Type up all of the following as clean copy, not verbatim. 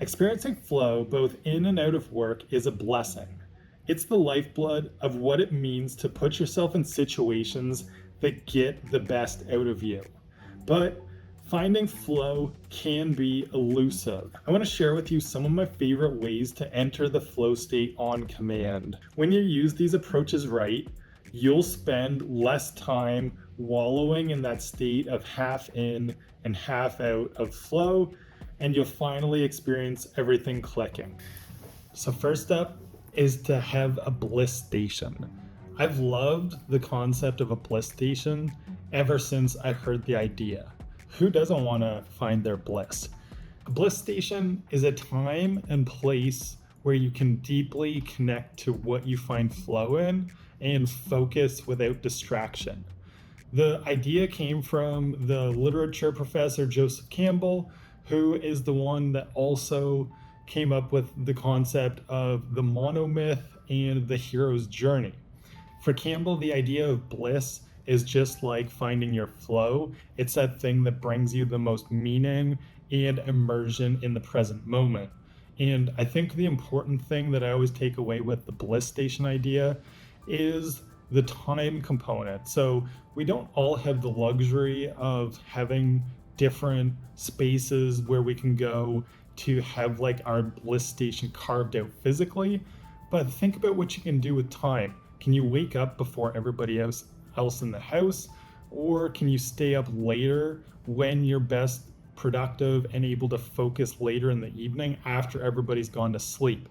Experiencing flow both in and out of work is a blessing. It's the lifeblood of what it means to put yourself in situations that get the best out of you. But finding flow can be elusive. I want to share with you some of my favorite ways to enter the flow state on command. When you use these approaches right, you'll spend less time wallowing in that state of half in and half out of flow, and you'll finally experience everything clicking. So, first up is to have a bliss station. I've loved the concept of a bliss station ever since I heard the idea. Who doesn't want to find their bliss? A bliss station is a time and place where you can deeply connect to what you find flow in and focus without distraction. The idea came from the literature professor Joseph Campbell, who is the one that also came up with the concept of the monomyth and the hero's journey. For Campbell, the idea of bliss is just like finding your flow. It's that thing that brings you the most meaning and immersion in the present moment. And I think the important thing that I always take away with the bliss station idea is the time component. So we don't all have the luxury of having different spaces where we can go to have like our bliss station carved out physically, but think about what you can do with time. Can you wake up before everybody else in the house, or can you stay up later when you're best productive and able to focus later in the evening after everybody's gone to sleep?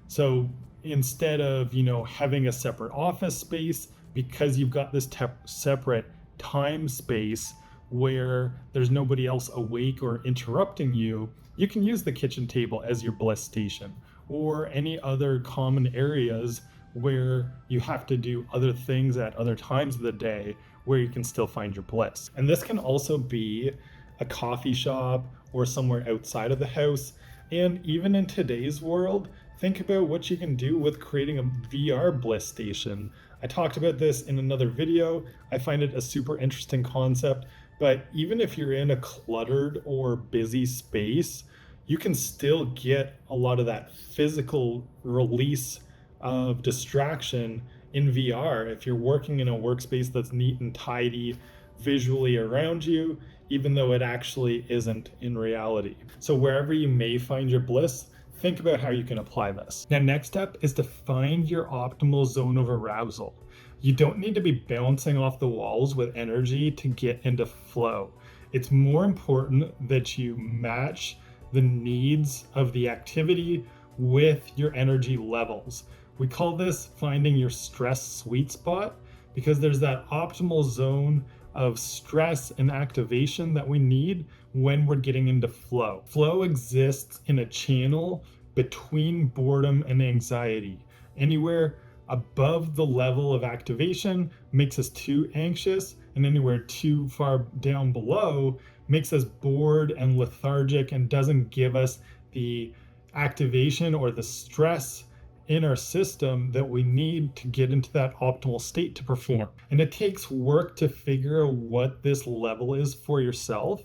So instead of having a separate office space, because you've got this separate time space where there's nobody else awake or interrupting you, you can use the kitchen table as your bliss station, or any other common areas where you have to do other things at other times of the day where you can still find your bliss. And this can also be a coffee shop or somewhere outside of the house. And even in today's world, think about what you can do with creating a VR bliss station. I talked about this in another video. I find it a super interesting concept, but even if you're in a cluttered or busy space, you can still get a lot of that physical release of distraction in VR. If you're working in a workspace that's neat and tidy visually around you, even though it actually isn't in reality. So wherever you may find your bliss, think about how you can apply this. Now, next step is to find your optimal zone of arousal. You don't need to be bouncing off the walls with energy to get into flow. It's more important that you match the needs of the activity with your energy levels. We call this finding your stress sweet spot, because there's that optimal zone of stress and activation that we need when we're getting into flow. Flow exists in a channel between boredom and anxiety. Anywhere above the level of activation makes us too anxious, and anywhere too far down below makes us bored and lethargic and doesn't give us the activation or the stress in our system that we need to get into that optimal state to perform. And it takes work to figure out what this level is for yourself.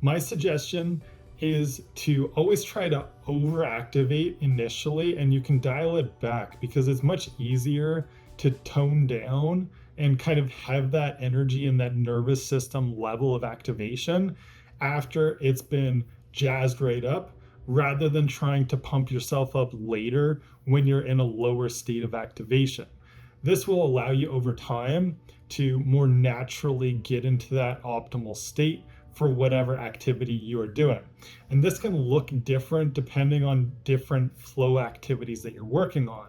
My suggestion is to always try to overactivate initially, and you can dial it back because it's much easier to tone down and kind of have that energy and that nervous system level of activation after it's been jazzed right up, rather than trying to pump yourself up later when you're in a lower state of activation. This will allow you over time to more naturally get into that optimal state for whatever activity you are doing. And this can look different depending on different flow activities that you're working on.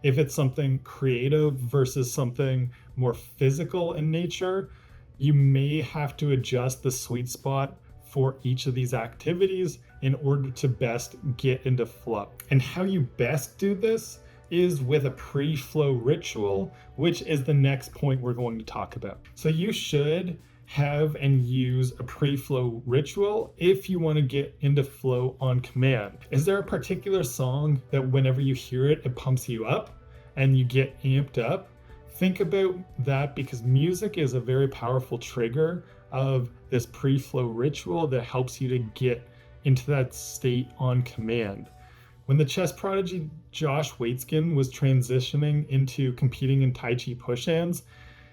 If it's something creative versus something more physical in nature, you may have to adjust the sweet spot for each of these activities in order to best get into flow. And how you best do this is with a pre-flow ritual, which is the next point we're going to talk about. So you should have and use a pre-flow ritual if you want to get into flow on command. Is there a particular song that whenever you hear it, it pumps you up and you get amped up? Think about that, because music is a very powerful trigger of this pre-flow ritual that helps you to get into that state on command. When the chess prodigy Josh Waitzkin was transitioning into competing in Tai Chi push-hands,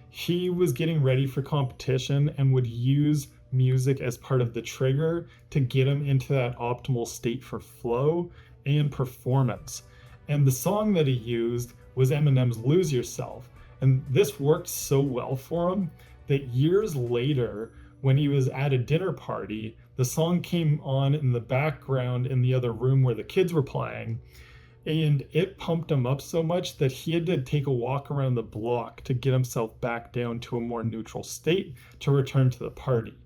he was getting ready for competition and would use music as part of the trigger to get him into that optimal state for flow and performance. And the song that he used was Eminem's Lose Yourself. And this worked so well for him that years later, when he was at a dinner party, the song came on in the background in the other room where the kids were playing, and it pumped him up so much that he had to take a walk around the block to get himself back down to a more neutral state to return to the party.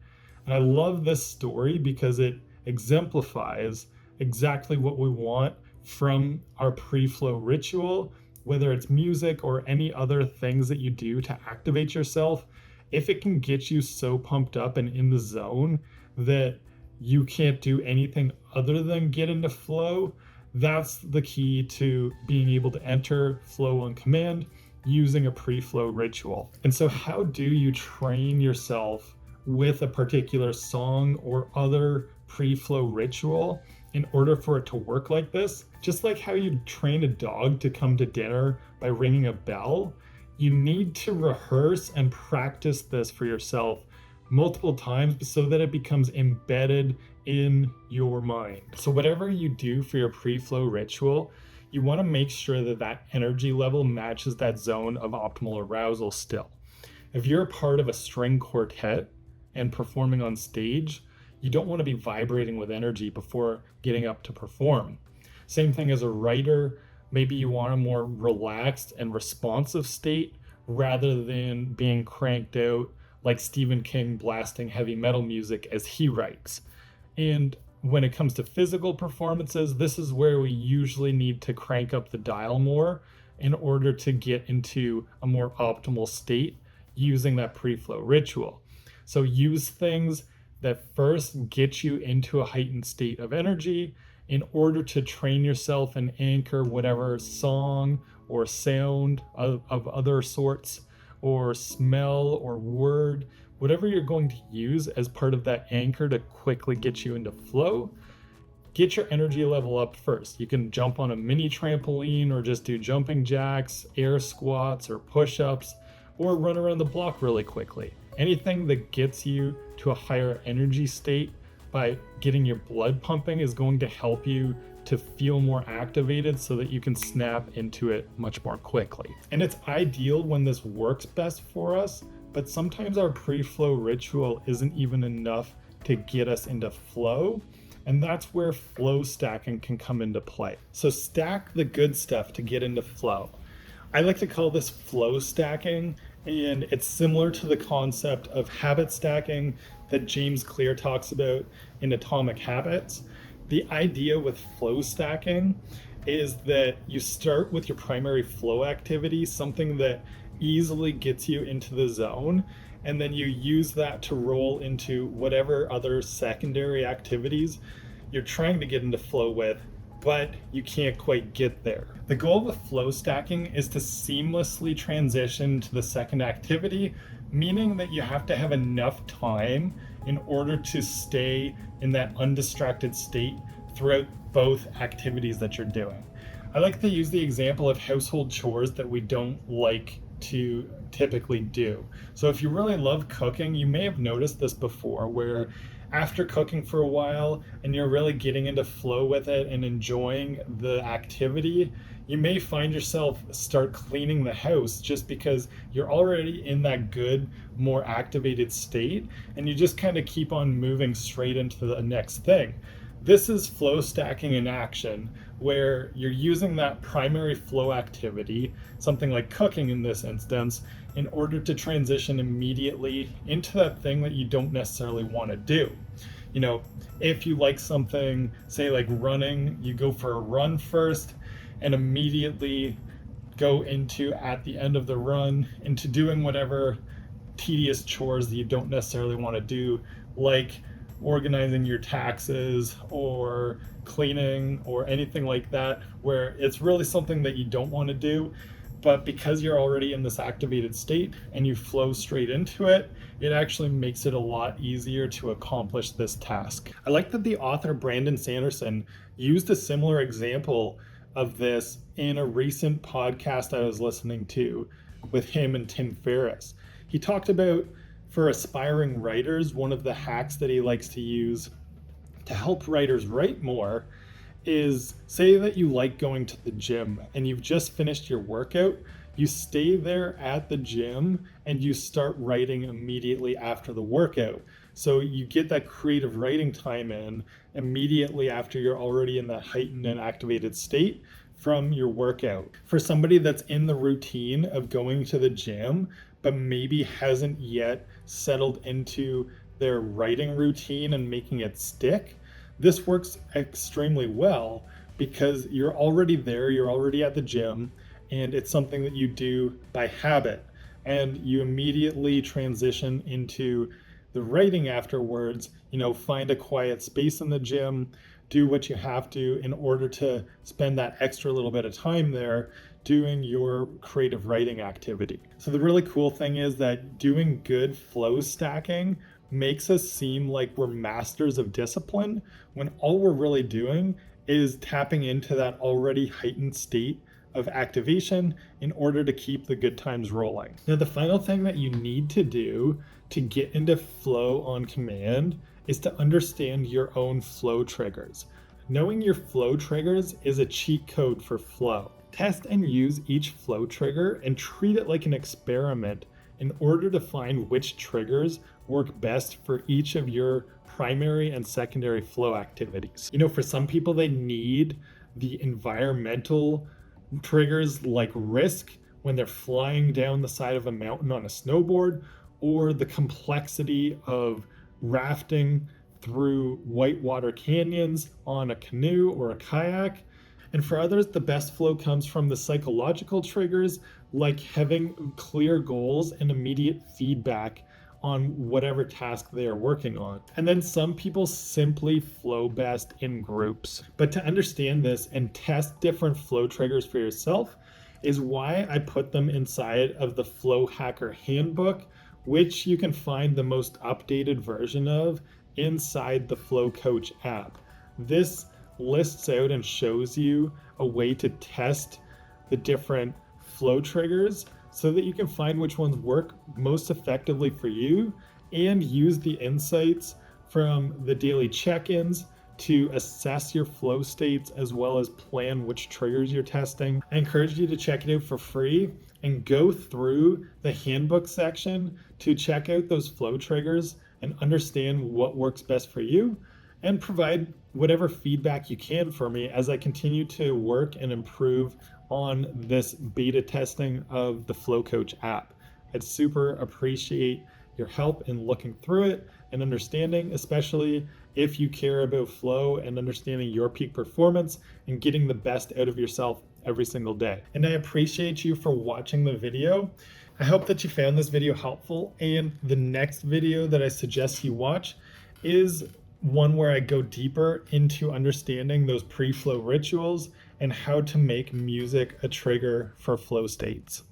And I love this story because it exemplifies exactly what we want from our pre-flow ritual, whether it's music or any other things that you do to activate yourself. If it can get you so pumped up and in the zone that you can't do anything other than get into flow, that's the key to being able to enter flow on command using a pre-flow ritual. And so how do you train yourself with a particular song or other pre-flow ritual in order for it to work like this? Just like how you train a dog to come to dinner by ringing a bell, you need to rehearse and practice this for yourself multiple times so that it becomes embedded in your mind. So whatever you do for your pre-flow ritual, you want to make sure that that energy level matches that zone of optimal arousal still. If you're a part of a string quartet and performing on stage, you don't want to be vibrating with energy before getting up to perform. Same thing as a writer, maybe you want a more relaxed and responsive state rather than being cranked out like Stephen King blasting heavy metal music as he writes. And when it comes to physical performances, this is where we usually need to crank up the dial more in order to get into a more optimal state using that pre-flow ritual. So use things that first get you into a heightened state of energy in order to train yourself and anchor whatever song or sound of other sorts or smell or word, whatever you're going to use as part of that anchor to quickly get you into flow. Get your energy level up first. You can jump on a mini trampoline or just do jumping jacks, air squats, or push-ups, or run around the block really quickly. Anything that gets you to a higher energy state by getting your blood pumping is going to help you to feel more activated so that you can snap into it much more quickly. And it's ideal when this works best for us, but sometimes our pre-flow ritual isn't even enough to get us into flow, and that's where flow stacking can come into play. So stack the good stuff to get into flow. I like to call this flow stacking, and it's similar to the concept of habit stacking that James Clear talks about in Atomic Habits. The idea with flow stacking is that you start with your primary flow activity, something that easily gets you into the zone, and then you use that to roll into whatever other secondary activities you're trying to get into flow with, but you can't quite get there. The goal with flow stacking is to seamlessly transition to the second activity, meaning that you have to have enough time in order to stay in that undistracted state throughout both activities that you're doing. I like to use the example of household chores that we don't like to typically do. So if you really love cooking, you may have noticed this before, where after cooking for a while and you're really getting into flow with it and enjoying the activity, you may find yourself start cleaning the house just because you're already in that good, more activated state, and you just kind of keep on moving straight into the next thing. This is flow stacking in action, where you're using that primary flow activity, something like cooking in this instance, in order to transition immediately into that thing that you don't necessarily want to do. You know, if you like something, say like running, you go for a run first and immediately go into, at the end of the run, into doing whatever tedious chores that you don't necessarily want to do, like organizing your taxes or cleaning or anything like that, where it's really something that you don't want to do, But because you're already in this activated state and you flow straight into it, it actually makes it a lot easier to accomplish this task. I like that the author Brandon Sanderson used a similar example of this in a recent podcast I was listening to with him and Tim Ferriss. He talked about, for aspiring writers, one of the hacks that he likes to use to help writers write more is, say that you like going to the gym and you've just finished your workout, you stay there at the gym and you start writing immediately after the workout. So you get that creative writing time in immediately after you're already in that heightened and activated state from your workout. For somebody that's in the routine of going to the gym, but maybe hasn't yet settled into their writing routine and making it stick, this works extremely well because you're already there, you're already at the gym, and it's something that you do by habit. And you immediately transition into the writing afterwards, find a quiet space in the gym, do what you have to in order to spend that extra little bit of time there doing your creative writing activity. So the really cool thing is that doing good flow stacking makes us seem like we're masters of discipline when all we're really doing is tapping into that already heightened state of activation in order to keep the good times rolling. Now, the final thing that you need to do to get into flow on command is to understand your own flow triggers. Knowing your flow triggers is a cheat code for flow. Test and use each flow trigger and treat it like an experiment in order to find which triggers work best for each of your primary and secondary flow activities. For some people, they need the environmental triggers like risk when they're flying down the side of a mountain on a snowboard, or the complexity of rafting through whitewater canyons on a canoe or a kayak. And for others, the best flow comes from the psychological triggers like having clear goals and immediate feedback on whatever task they are working on. And then some people simply flow best in groups. But to understand this and test different flow triggers for yourself is why I put them inside of the Flow Hacker Handbook, which you can find the most updated version of inside the Flow Coach app. This lists out and shows you a way to test the different flow triggers so that you can find which ones work most effectively for you and use the insights from the daily check-ins to assess your flow states as well as plan which triggers you're testing. I encourage you to check it out for free and go through the handbook section to check out those flow triggers and understand what works best for you, and provide whatever feedback you can for me as I continue to work and improve on this beta testing of the Flow Coach app. I'd super appreciate your help in looking through it and understanding, especially if you care about flow and understanding your peak performance and getting the best out of yourself every single day. And I appreciate you for watching the video. I hope that you found this video helpful, and the next video that I suggest you watch is one where I go deeper into understanding those pre-flow rituals and how to make music a trigger for flow states.